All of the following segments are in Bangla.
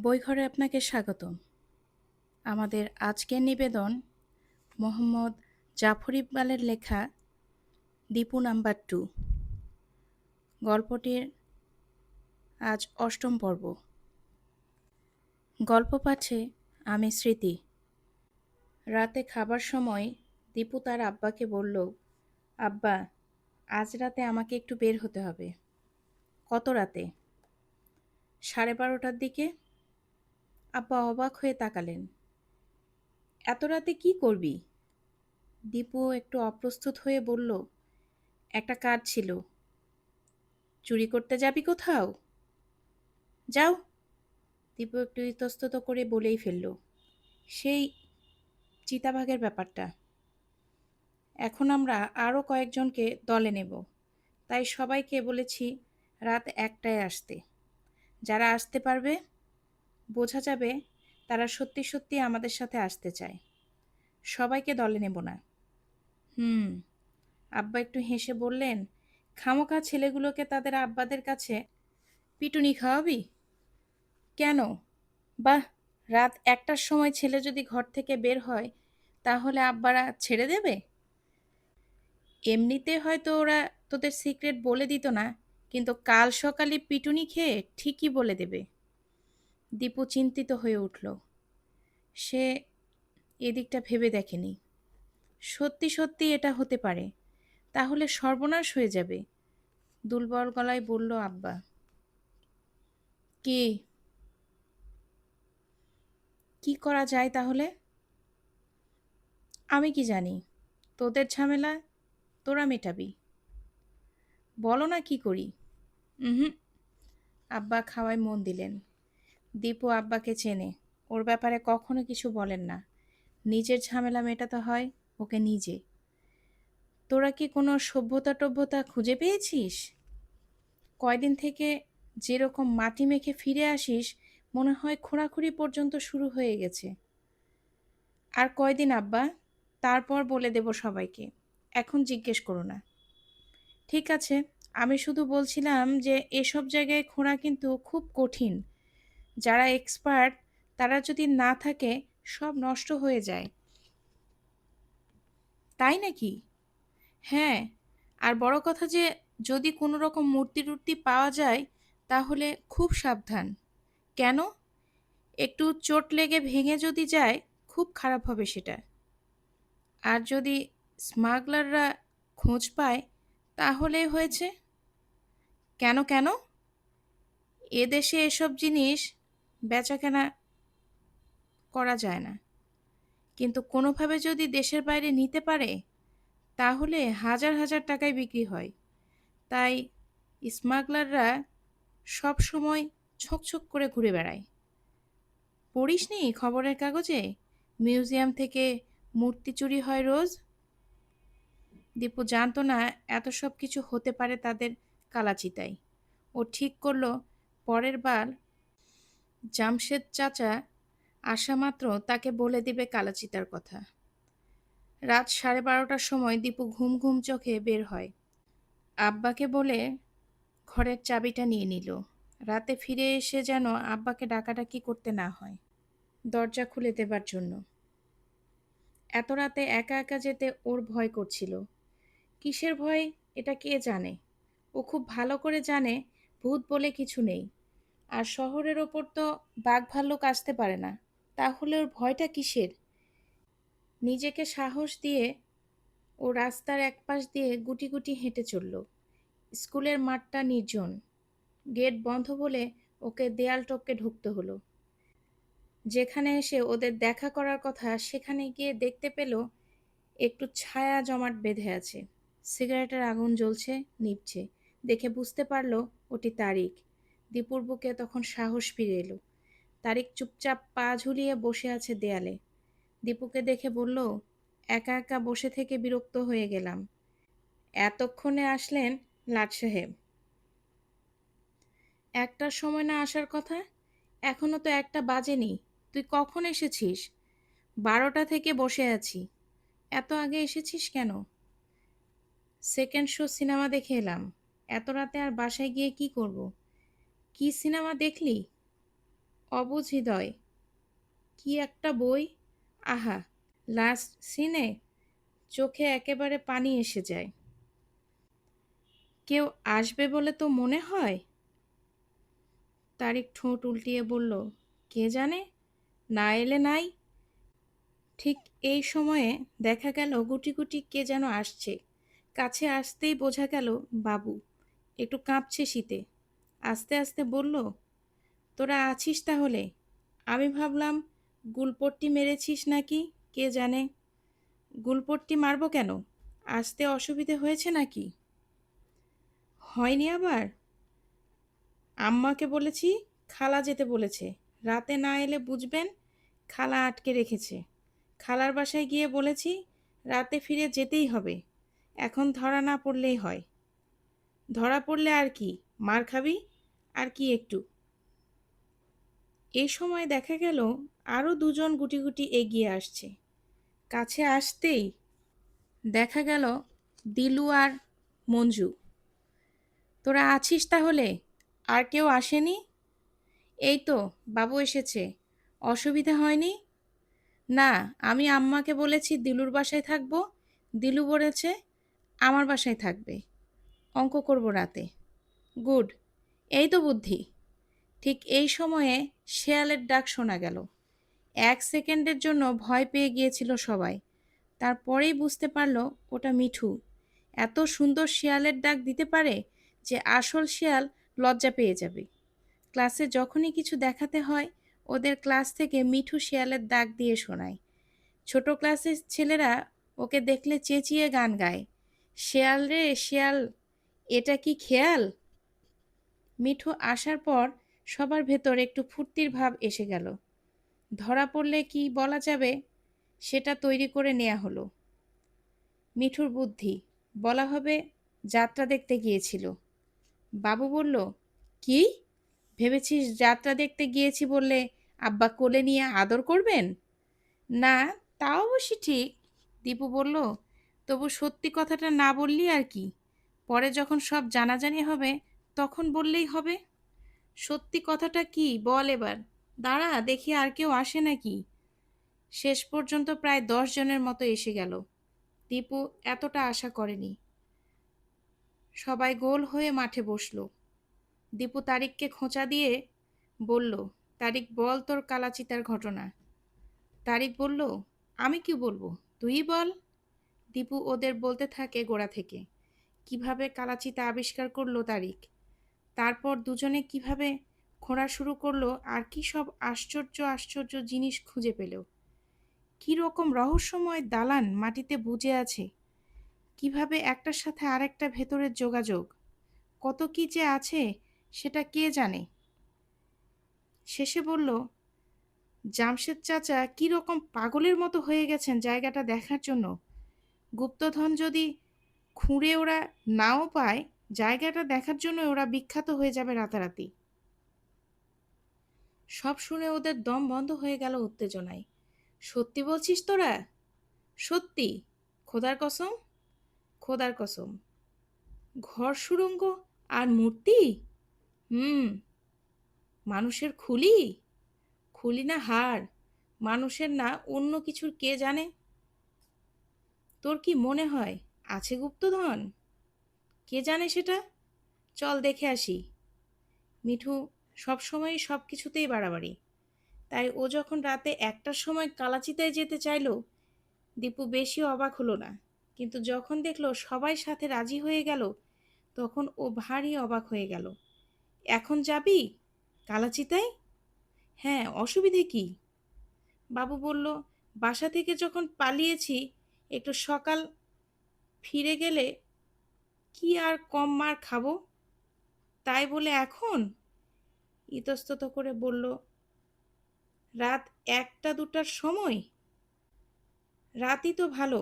বইঘরে আপনাকে স্বাগতম। আমাদের আজকের নিবেদন মোহাম্মদ জাফর ইকবালের লেখা দীপু নাম্বার 2। গল্পটির আজ ৮ম পর্ব। গল্প পাঠে আমি স্মৃতি। রাতে খাবার সময় দীপু তার আব্বাকে বলল, আব্বা, আজ রাতে আমাকে একটু বের হতে হবে। কত রাতে? 12:30টার দিকে। আব্বা অবাক হয়ে তাকালেন। এত রাতে কি করবি? দীপু একটু অপ্রস্তুত হয়ে বলল, একটা কাজ ছিল। চুরি করতে যাবি কোথাও? যাও, দীপু একটু ইতস্তত করে বলেই ফেলল। সেই চিতাবাঘের ব্যাপারটা। এখন আমরা আরও কয়েকজনকে দলে নেব, তাই সবাইকে বলেছি রাত 1টায় আসতে। যারা আসতে পারবে, বোঝা যাবে তারা সত্যি সত্যি আমাদের সাথে আসতে চায়। সবাইকে দলে নেব না। আব্বা একটু হেসে বললেন, খামোখা ছেলেগুলোকে তাদের আব্বাদের কাছে পিটুনি খাওয়াবি? কেন? বাহ, রাত 1টার সময় ছেলে যদি ঘর থেকে বের হয়, তাহলে আব্বারা ছেড়ে দেবে? এমনিতে হয়তো ওরা তোদের সিক্রেট বলে দিত না, কিন্তু কাল সকালে পিটুনি খেয়ে ঠিকই বলে দেবে। দীপু চিন্তিত হয়ে উঠল। সে এদিকটা ভেবে দেখেনি। সত্যি সত্যি এটা হতে পারে। তাহলে সর্বনাশ হয়ে যাবে। দুর্বল গলায় বলল আব্বা। কি? কি করা যায় তাহলে? আমি কি জানি? তোদের ঝামেলা তোরা মেটাবি। বলো না কি করি? হুম। আব্বা খাওয়ায় মন দিলেন। দীপু আব্বাকে চেনে, ওর ব্যাপারে কখনো কিছু বলেন না। নিজের ঝামেলা মেটাতে হয় ওকে নিজে। তোরা কি কোনো সভ্যতা টভ্যতা খুঁজে পেয়েছিস? কয়দিন থেকে যেরকম মাটি মেখে ফিরে আসিস, মনে হয় খোঁড়াখুড়ি পর্যন্ত শুরু হয়ে গেছে। আর কয়দিন আব্বা, তারপর বলে দেব সবাইকে। এখন জিজ্ঞেস করো না। ঠিক আছে, আমি শুধু বলছিলাম যে এসব জায়গায় খোঁড়া কিন্তু খুব কঠিন। যারা এক্সপার্ট তারা যদি না থাকে, সব নষ্ট হয়ে যায়। তাই নাকি? হ্যাঁ, আর বড় কথা যে যদি কোনো রকম মূর্তি টূর্তি পাওয়া যায়, তাহলে খুব সাবধান। কেন? একটু চোট লেগে ভেঙে যদি যায়, খুব খারাপ হবে সেটা। আর যদি স্মাগলাররা খোঁজ পায়, তাহলেই হয়েছে। কেন কেন? এদেশে এসব জিনিস বেচাকেনা করা যায় না, কিন্তু কোনোভাবে যদি দেশের বাইরে নিতে পারে, তাহলে হাজার হাজার টাকায় বিক্রি হয়। তাই স্মাগলাররা সব সময় ছকছক করে ঘুরে বেড়ায়। পড়িসনি খবরের কাগজে মিউজিয়াম থেকে মূর্তি চুরি হয় রোজ? দীপু জানতো না এত সব কিছু হতে পারে তাদের কালাচিতায়। ও ঠিক করলো পরের বার জামশেদ চাচা আসা মাত্র তাকে বলে দিবে কালাচিতার কথা। রাত 12:30টার সময় দীপু ঘুম ঘুম চোখে বের হয়। আব্বাকে বলে ঘরের চাবিটা নিয়ে নিল। রাতে ফিরে এসে যেন আব্বাকে ডাকাডাকি করতে না হয়, দরজা খুলে দেবার জন্য। এত রাতে একা একা যেতে ওর ভয় করছিল। কিসের ভয়, এটা কে জানে? ও খুব ভালো করে জানে ভূত বলে কিছু নেই। আর শহরের ওপর তো বাঘ ভাল্লুক আসতে পারে না, তাহলে ওর ভয়টা কিসের? নিজেকে সাহস দিয়ে ও রাস্তার একপাশ দিয়ে গুটি গুটি হেঁটে চলল। স্কুলের মাঠটা নির্জন। গেট বন্ধ বলে ওকে দেয়াল টপকে ঢুকতে হলো। যেখানে এসে ওদের দেখা করার কথা, সেখানে গিয়ে দেখতে পেল একটু ছায়া জমাট বেঁধে আছে। সিগারেটের আগুন জ্বলছে, নিভছে। দেখে বুঝতে পারল ওটি তারিক। দীপুর বুকে তখন সাহস ফিরে এলো। তারিক চুপচাপ পা ঝুলিয়ে বসে আছে দেয়ালে। দীপুকে দেখে বলল, একা একা বসে থেকে বিরক্ত হয়ে গেলাম। এতক্ষণে আসলেন লাট সাহেব। 1টার সময় না আসার কথা? এখনো তো 1টা বাজেনি। তুই কখন এসেছিস? 12টা থেকে বসে আছি। এত আগে এসেছিস কেন? সেকেন্ড শো সিনেমা দেখে এলাম। এত রাতে আর বাসায় গিয়ে কি করব? কি সিনেমা দেখলি? অবুঝ হৃদয়, কি একটা বই! আহা! লাস্ট সিনে চোখে একেবারে পানি এসে যায়। কেউ আসবে বলে তো মনে হয়? তারিক ঠোঁট উল্টিয়ে বলল, কে জানে, না এলে নাই। ঠিক এই সময়ে দেখা গেল গুটি গুটি কে যেন আসছে। কাছে আসতেই বোঝা গেল বাবু। একটু কাঁপছে শীতে। আস্তে আস্তে বলল, তোরা আছিস তাহলে? আমি ভাবলাম গুলপট্টি মেরেছিস নাকি, কে জানে। গুলপট্টি মারবো কেন? আসতে অসুবিধে হয়েছে নাকি? হয়নি আবার? আম্মাকে বলেছি, খালা যেতে বলেছে। রাতে না এলে বুঝবেন খালা আটকে রেখেছে। খালার বাসায় গিয়ে বলেছি রাতে ফিরে যেতেই হবে। এখন ধরা না পড়লেই হয়। ধরা পড়লে আর কি, মার খাবি? আর কি একটু। এই সময় দেখা গেল আরও দুজন গুটি গুটি এগিয়ে আসছে। কাছে আসতেই দেখা গেল দিলু আর মঞ্জু। তোরা আছিস তাহলে? আর কেউ আসেনি? এই তো বাবু এসেছে। অসুবিধা হয়নি? না, আমি আম্মাকে বলেছি দিলুর বাসায় থাকবো। দিলু বলেছে আমার বাসায় থাকবে। অঙ্ক করব রাতে। গুড, এই তো বুদ্ধি। ঠিক এই সময়ে শেয়ালের ডাক শোনা গেল। 1 সেকেন্ডের জন্য ভয় পেয়ে গিয়েছিল সবাই। তারপরেই বুঝতে পারল ওটা মিঠু। এত সুন্দর শিয়ালের ডাক দিতে পারে যে আসল শিয়াল লজ্জা পেয়ে যাবে। ক্লাসে যখনই কিছু দেখাতে হয় ওদের ক্লাস থেকে মিঠু শিয়ালের ডাক দিয়ে শোনায়। ছোট ক্লাসের ছেলেরা ওকে দেখলে চেঁচিয়ে গান গায়, শেয়াল রে শেয়াল, এটা কি খেয়াল। মিঠু আসার পর সবার ভেতর একটু ফুর্তির ভাব এসে গেল। ধরা পড়লে কি বলা যাবে সেটা তৈরি করে নেওয়া হলো। মিঠুর বুদ্ধি, বলা হবে যাত্রা দেখতে গিয়েছিল। বাবু বলল, কি ভেবেছিস যাত্রা দেখতে গিয়েছি বললে আব্বা কোলে নিয়ে আদর করবেন? না, তা অবশ্য ঠিক। দীপু বলল, তবু সত্যি কথাটা না বললি আর কি, পরে যখন সব জানাজানি হবে তখন বললেই হবে। সত্যি কথাটা কি বল এবার, দাঁড়া দেখি আর কেউ আসে নাকি। শেষ পর্যন্ত প্রায় 10 জনের মতো এসে গেল। দীপু এতটা আশা করেনি। সবাই গোল হয়ে মাঠে বসলো। দীপু তারিককে খোঁচা দিয়ে বলল, তারিক বল তোর কালাচিতার ঘটনা। তারিক বলল, আমি কি বলবো, তুই বল। দীপু ওদের বলতে থাকে গোড়া থেকে কিভাবে কালাচিতা আবিষ্কার করলো তারিক, তারপর দুজনে কিভাবে খোঁড়া শুরু করলো আর কি সব আশ্চর্য আশ্চর্য জিনিস খুঁজে পেল। কি রকম রহস্যময় দালান মাটিতে বুজে আছে, কিভাবে একটার সাথে আরেকটা ভেতরের যোগাযোগ, কত কি যে আছে সেটা কে জানে। শেষে বলল, জামশেদ চাচা কি রকম পাগলের মতো হয়ে গেছেন জায়গাটা দেখার জন্য। গুপ্তধন যদি খুঁড়ে ওরা নাও পায়, জায়গাটা দেখার জন্য ওরা বিখ্যাত হয়ে যাবে রাতারাতি। সব শুনে ওদের দম বন্ধ হয়ে গেল উত্তেজনায়। সত্যি বলছিস তোরা? সত্যি? খোদার কসম? খোদার কসম। ঘর সুড়ঙ্গ আর মূর্তি? হুম। মানুষের খুলি? খুলি না হাড়, মানুষের না অন্য কিছুর কে জানে। তোর কি মনে হয় আছে গুপ্তধন? কে জানে সেটা, চল দেখে আসি। মিঠু সবসময়ই সব কিছুতেই বাড়াবাড়ি, তাই ও যখন রাতে 1টার সময় কালাচিতায় যেতে চাইলো দীপু বেশি অবাক হলো না, কিন্তু যখন দেখলো সবাই সাথে রাজি হয়ে গেল তখন ও ভারী অবাক হয়ে গেল। এখন যাবি কালাচিতায়? হ্যাঁ, অসুবিধে কি? বাবু বলল, বাসা থেকে যখন পালিয়েছি একটু সকাল ফিরে গেলে কি আর কম মার খাবো, তাই বলে এখন। ইতস্তত করে বলল, রাত 1টা 2টার সময়? রাতই তো ভালো,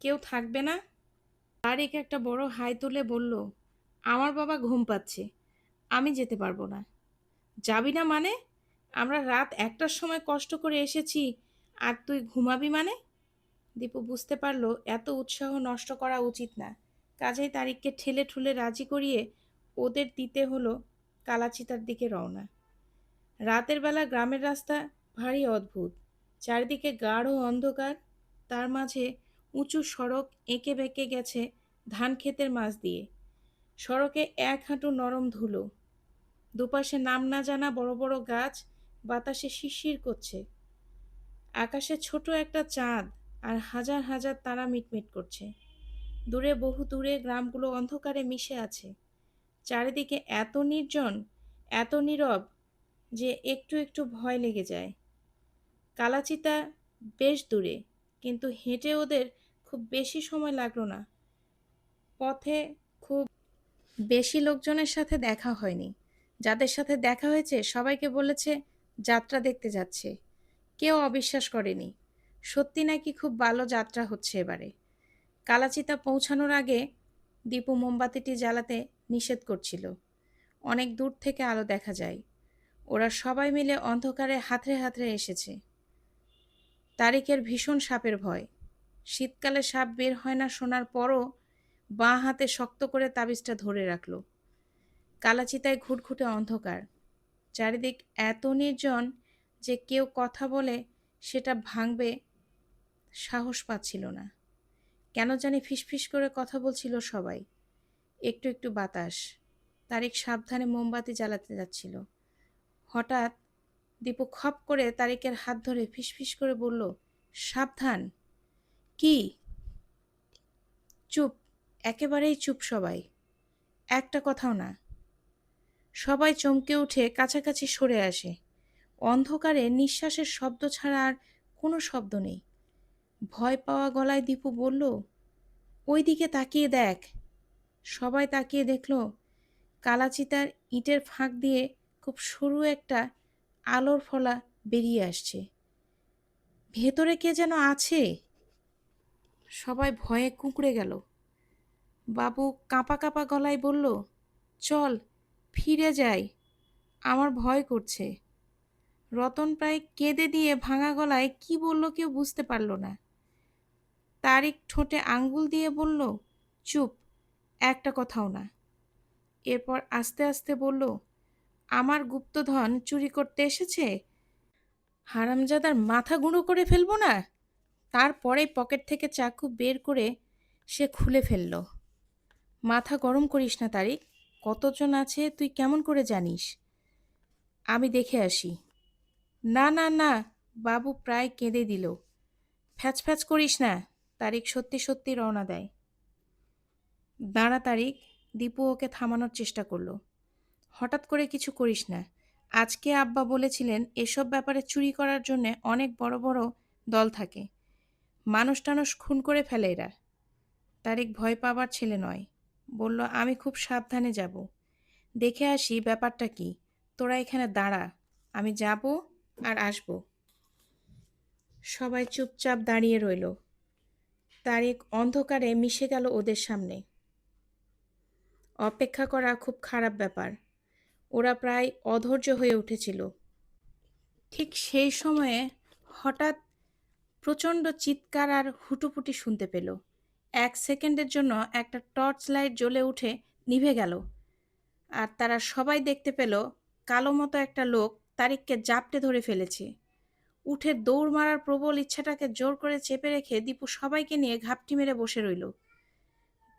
কেউ থাকবে না। তারিক একটা বড় হাই তুলে বলল, আমার বাবা ঘুম পাচ্ছে, আমি যেতে পারবো না। যাবি না মানে? আমরা রাত 1টার সময় কষ্ট করে এসেছি আর তুই ঘুমাবি মানে? দীপু বুঝতে পারলো এত উৎসাহ নষ্ট করা উচিত না, কাজেই তারিককে ঠেলে ঠুলে রাজি করিয়ে ওদের দিতে হলো কালাচিতার দিকে রওনা। রাতের বেলা গ্রামের রাস্তা ভারী অদ্ভুত। চারিদিকে গাঢ় অন্ধকার, তার মাঝে উঁচু সড়ক এঁকে বেঁকে গেছে ধান ক্ষেতের মাঝ দিয়ে। সড়কে এক হাঁটু নরম ধুলো, দুপাশে নাম না জানা বড় বড় গাছ বাতাসে শিরশির করছে। আকাশে ছোট একটা চাঁদ আর হাজার হাজার তারা মিটমিট করছে। দূরে বহু দূরে গ্রামগুলো অন্ধকারে মিশে আছে। চারিদিকে এত নির্জন, এত নীরব যে একটু একটু ভয় লেগে যায়। কালাচিতা বেশ দূরে, কিন্তু হেঁটে ওদের খুব বেশি সময় লাগলো না। পথে খুব বেশি লোকজনের সাথে দেখা হয়নি। যাদের সাথে দেখা হয়েছে সবাইকে বলেছে যাত্রা দেখতে যাচ্ছে। কেউ অবিশ্বাস করেনি। সত্যি নাকি খুব ভালো যাত্রা হচ্ছে এবারে। কালাচিতা পৌঁছানোর আগে দীপু মোমবাতিটি জ্বালাতে নিষেধ করছিল। অনেক দূর থেকে আলো দেখা যায়। ওরা সবাই মিলে অন্ধকারে হাতড়ে হাতড়ে এসেছে। তারিকের ভীষণ সাপের ভয়। শীতকালে সাপ বের হয় না শোনার পরও বাঁ হাতে শক্ত করে তাবিজটা ধরে রাখল। কালাচিতায় ঘুটঘুটে অন্ধকার, চারিদিক এত নির্জন যে কেউ কথা বলে সেটা ভাঙবে সাহস পাচ্ছিল না। কেন জানি ফিসফিস করে কথা বলছিল সবাই। একটু একটু বাতাস। তারিক সাবধানে মোমবাতি জ্বালাতে যাচ্ছিল। হঠাৎ দীপু খপ করে তারিকের হাত ধরে ফিসফিস করে বলল, সাবধান। কি? চুপ, একেবারেই চুপ সবাই, একটা কথাও না। সবাই চমকে উঠে কাছাকাছি সরে আসে। অন্ধকারে নিঃশ্বাসের শব্দ ছাড়া আর কোনো শব্দ নেই। ভয় পাওয়া গলায় দীপু বলল, ওই দিকে তাকিয়ে দেখ। সবাই তাকিয়ে দেখল কালাচিতার ইটের ফাঁক দিয়ে খুব সরু একটা আলোর ফলা বেরিয়ে আসছে। ভেতরে কে যেন আছে। সবাই ভয়ে কুঁকড়ে গেল। বাবু কাঁপা কাঁপা গলায় বলল, চল ফিরে যাই, আমার ভয় করছে। রতন প্রায় কেঁদে দিয়ে ভাঙা গলায় কি বলল কেউ বুঝতে পারল না। তারিক ঠোঁটে আঙ্গুল দিয়ে বলল, চুপ, একটা কথাও না। এরপর আস্তে আস্তে বলল, আমার গুপ্তধন চুরি করতে এসেছে, হারামজাদার মাথা গুঁড়ো করে ফেলবো না। তারপরে পকেট থেকে চাকু বের করে সে খুলে ফেলল। মাথা গরম করিস না তারিক, কতজন আছে তুই কেমন করে জানিস? আমি দেখে আসি। না না না, বাবু প্রায় কেঁদে দিল। ফ্যাচ ফ্যাচ করিস না। তারিক সত্যি সত্যি রওনা দেয়। দাঁড়া তারিক, দীপু ওকে থামানোর চেষ্টা করলো। হঠাৎ করে কিছু করিস না। আজকে আব্বা বলেছিলেন এসব ব্যাপারে চুরি করার জন্যে অনেক বড় বড় দল থাকে। মানুষ টানুষ খুন করে ফেলে এরা। তারিক ভয় পাবার ছেলে নয়। বলল, আমি খুব সাবধানে যাব। দেখে আসি ব্যাপারটা কি। তোরা এখানে দাঁড়া, আমি যাব আর আসব। সবাই চুপচাপ দাঁড়িয়ে রইল। তারিক অন্ধকারে মিশে গেল ওদের সামনে। অপেক্ষা করা খুব খারাপ ব্যাপার। ওরা প্রায় অধৈর্য হয়ে উঠেছিল। ঠিক সেই সময়ে হঠাৎ প্রচণ্ড চিৎকার আর হুটোপুটি শুনতে পেল। এক সেকেন্ডের জন্য একটা টর্চ লাইট জ্বলে উঠে নিভে গেল। আর তারা সবাই দেখতে পেল কালো মতো একটা লোক তারিককে জাপটে ধরে ফেলেছে। উঠে দৌড় মারার প্রবল ইচ্ছাটাকে জোর করে চেপে রেখে দীপু সবাইকে নিয়ে ঘাপটি মেরে বসে রইল।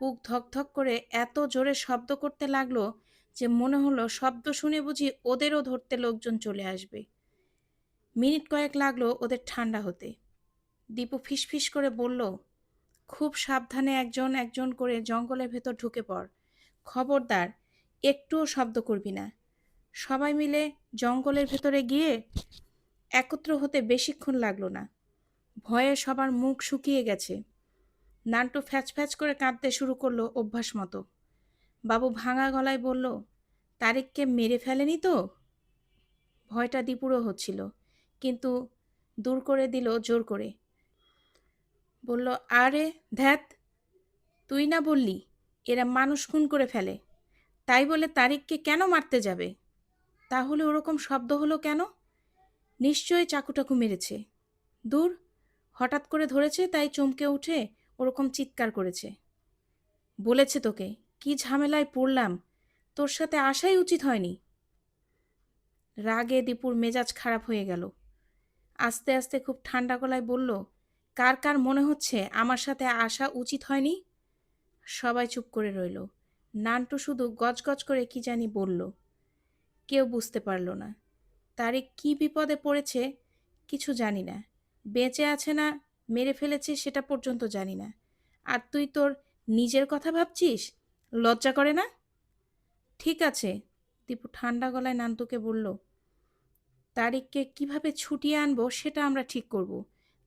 বুক ধকধক করে এত জোরে শব্দ করতে লাগলো যে মনে হলো শব্দ শুনে বুঝি ওদেরও ধরতে লোকজন চলে আসবে। মিনিট কয়েক লাগলো ওদের ঠান্ডা হতে। দীপু ফিসফিস করে বলল, খুব সাবধানে একজন একজন করে জঙ্গলের ভেতর ঢুকে পড়। খবরদার, একটুও শব্দ করবি না। সবাই মিলে জঙ্গলের ভেতরে গিয়ে একত্র হতে বেশিক্ষণ লাগলো না। ভয়ে সবার মুখ শুকিয়ে গেছে। নান্টু ফ্যাচ ফ্যাচ করে কাঁদতে শুরু করলো অভ্যাস মতো। বাবু ভাঙা গলায় বলল, তারিককে মেরে ফেলেনি তো? ভয়টা দীপুরও হচ্ছিল, কিন্তু দূর করে দিল জোর করে। বলল, আরে ধ্যাত, তুই না বললি এরা মানুষ খুন করে ফেলে, তাই বলে তারিককে কেন মারতে যাবে? তাহলে ওরকম শব্দ হলো কেন? নিশ্চয়ই চাকুটাকু মেরেছে। দূর, হঠাৎ করে ধরেছে তাই চমকে উঠে ওরকম চিৎকার করেছে। বলেছে তোকে, কি ঝামেলায় পড়লাম, তোর সাথে আসাই উচিত হয়নি। রাগে দীপুর মেজাজ খারাপ হয়ে গেল। আস্তে আস্তে খুব ঠান্ডা গলায় বলল, কার কার মনে হচ্ছে আমার সাথে আসা উচিত হয়নি? সবাই চুপ করে রইল। নান্টু শুধু গজগজ করে কি জানি বলল। কেউ বুঝতে পারল না। তারিক কি বিপদে পড়েছে কিছু জানি না। বেঁচে আছে না মেরে ফেলেছে সেটা পর্যন্ত জানি না। আর তুই তোর নিজের কথা ভাবছিস? লজ্জা করে না? ঠিক আছে, দীপু ঠান্ডা গলায় নান্টুকে বলল, তারিককে কিভাবে ছুটিয়ে আনবো সেটা আমরা ঠিক করব।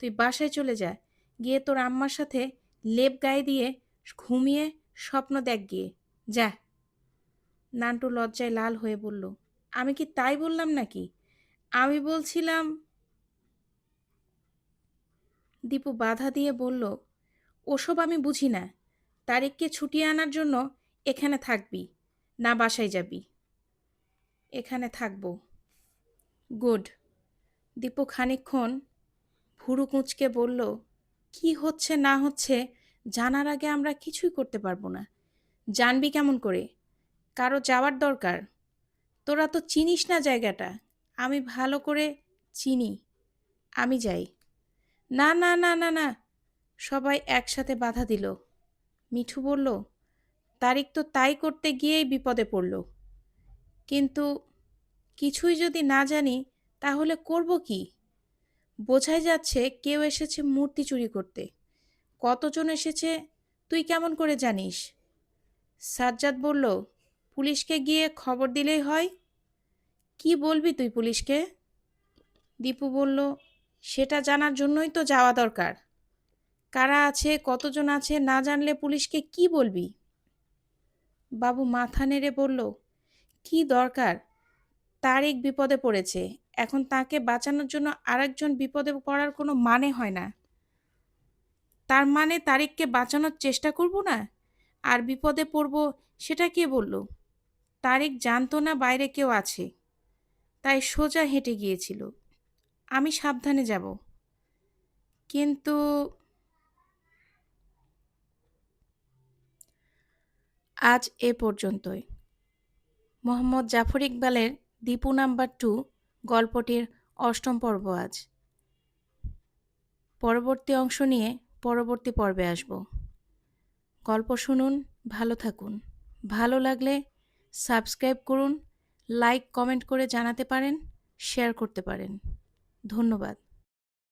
তুই বাসায় চলে যা, গিয়ে তোর আম্মার সাথে লেপ গায়ে দিয়ে ঘুমিয়ে স্বপ্ন দেখ গিয়ে। যা। নান্টু লজ্জায় লাল হয়ে বলল, আমি কি তাই বললাম নাকি? আমি বলছিলাম। দীপু বাধা দিয়ে বলল, ওসব আমি বুঝি না। তারিককে ছুটিয়ে আনার জন্য এখানে থাকবি, না বাসায় যাবি? এখানে থাকবো। গুড। দীপু খানিকক্ষণ ভুরু কুঁচকে বলল, কি হচ্ছে না হচ্ছে জানার আগে আমরা কিছুই করতে পারবো না। জানবি কেমন করে? কারো যাওয়ার দরকার? তোরা তো চিনিস না জায়গাটা। আমি ভালো করে চিনি। আমি যাই। না না না না না, সবাই একসাথে বাধা দিল। মিঠু বলল, তারিক তো তাই করতে গিয়েই বিপদে পড়ল। কিন্তু কিছুই যদি না জানি তাহলে করব কি? বোঝাই যাচ্ছে কেউ এসেছে মূর্তি চুরি করতে। কতজন এসেছে তুই কেমন করে জানিস? সাজ্জাদ বলল, পুলিশকে গিয়ে খবর দিলেই হয়। কি বলবি তুই পুলিশকে? দীপু বলল, সেটা জানার জন্যই তো যাওয়া দরকার। কারা আছে কতজন আছে না জানলে পুলিশকে কি বলবি? বাবু মাথা নেড়ে বলল, কি দরকার? তারিক বিপদে পড়েছে, এখন তাকে বাঁচানোর জন্য আরেকজন বিপদে পড়ার কোনো মানে হয় না। তার মানে তারিককে বাঁচানোর চেষ্টা করব না? আর বিপদে পড়ব সেটা কে বলল? তারিক জানতো না বাইরে কেউ আছে, তাই সোজা হেঁটে গিয়েছিল। আমি সাবধানে যাব। কিন্তু আজ এ পর্যন্তই। মোহাম্মদ জাফর ইকবালের দীপু নাম্বার 2 গল্পটির ৮ম পর্ব আজ। পরবর্তী অংশ নিয়ে পরবর্তী পর্বে আসব। গল্প শুনুন, ভালো থাকুন। ভালো লাগলে সাবস্ক্রাইব করুন, লাইক কমেন্ট করে জানাতে পারেন, শেয়ার করতে পারেন। ধন্যবাদ।